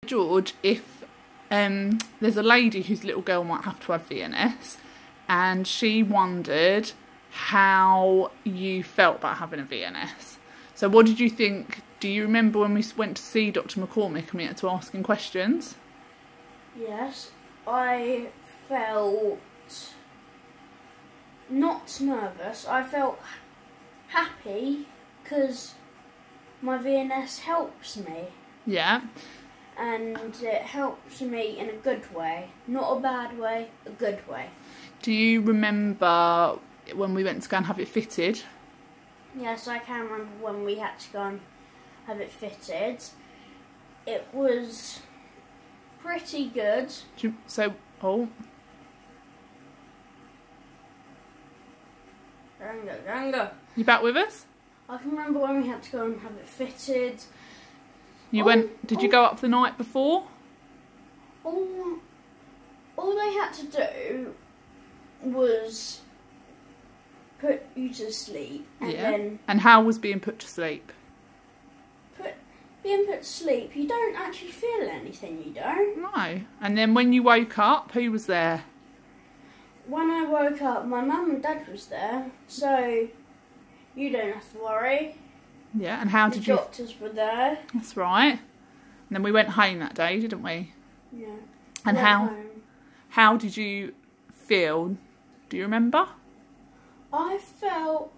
George, if there's a lady whose little girl might have to have VNS, and she wondered how you felt about having a VNS. So what did you think? Do you remember when we went to see Dr. McCormick and we had to ask him questions? Yes, I felt not nervous. I felt happy because my VNS helps me. Yeah. And it helps me in a good way. Not a bad way, a good way. Do you remember when we went to go and have it fitted? Yes, I can remember when we had to go and have it fitted. It was pretty good. Ganga. You back with us? I can remember when we had to go and have it fitted. Did you go up the night before? All they had to do was put you to sleep, and then... And how was being put to sleep? Being put to sleep, you don't actually feel anything, you don't. No. And then when you woke up, who was there? When I woke up, my mum and dad was there, so you don't have to worry. Yeah, and how did you... The doctors were there. That's right. And then we went home that day, didn't we? Yeah. And how did you feel? Do you remember? I felt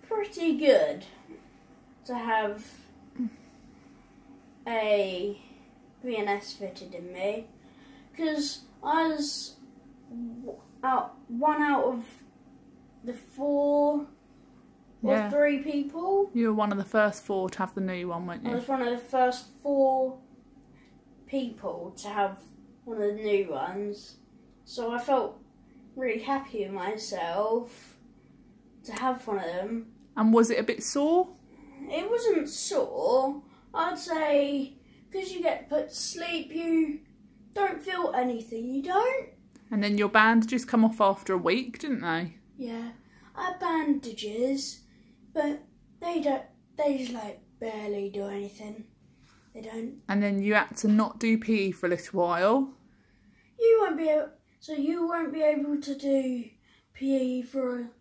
pretty good to have a VNS fitted in me, because I was one out of the 4 or 3 people. You were one of the first 4 to have the new one, weren't you? I was one of the first 4 people to have one of the new ones, so I felt really happy with myself to have one of them. And was it a bit sore? It wasn't sore. I'd say because you get put to sleep, you don't feel anything. You don't. And then your bandages come off after a week, didn't they? Yeah, I had bandages, but they don't. They just like barely do anything. They don't. And then you had to not do PE for a little while. You won't be able. So you won't be able to do PE for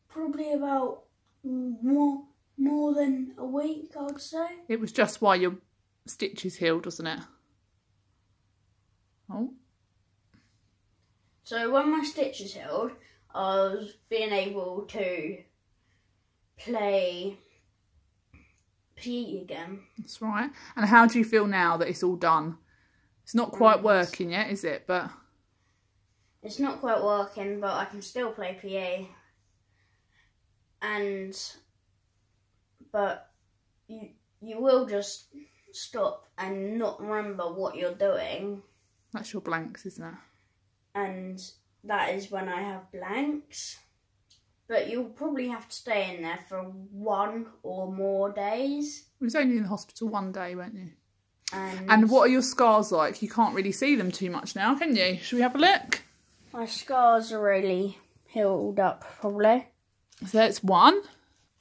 probably about more than a week, I would say. It was just while your stitches healed, wasn't it? Oh. So when my stitches healed, I was being able to play PE again. That's right. And how do you feel now that it's all done? It's not quite working yet, is it? But it's not quite working, but I can still play PE. But you will just stop and not remember what you're doing. That's your blanks, isn't it? And that is when I have blanks. But you'll probably have to stay in there for 1 or more days. You was only in the hospital 1 day, weren't you? And what are your scars like? You can't really see them too much now, can you? Should we have a look? My scars are really healed up, probably. So that's 1.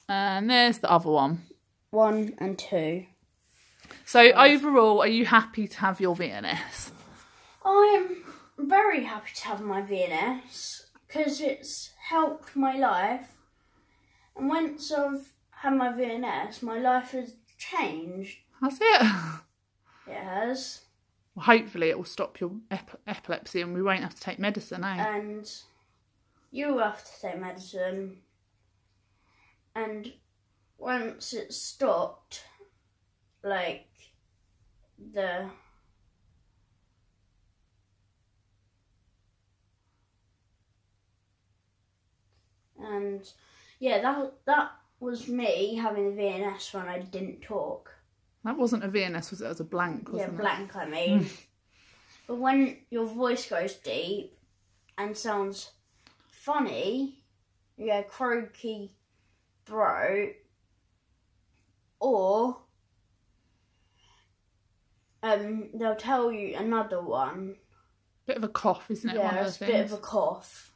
And there's the other one. 1 and 2. So overall, are you happy to have your VNS? I am very happy to have my VNS because it's helped my life. And once I've had my VNS, my life has changed. Has it? It has. Well, hopefully it will stop your epilepsy and we won't have to take medicine, eh? And you have to take medicine. And once it's stopped, like the... And yeah, that was me having the VNS when I didn't talk. That wasn't a VNS, was it? It was a blank, wasn't it? Yeah, blank, I mean. But when your voice goes deep and sounds funny, you get a croaky throat, or they'll tell you another one. Bit of a cough, isn't it? Yeah, it's a bit of a cough.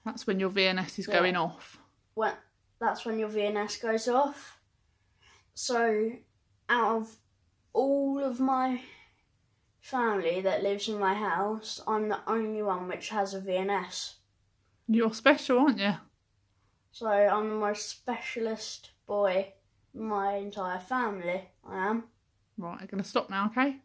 That's when your VNS is going off. That's when your VNS goes off. So out of all of my family that lives in my house, I'm the only one which has a VNS. You're special, aren't you? So I'm the most specialist boy in my entire family. I am. Right, I'm going to stop now, okay?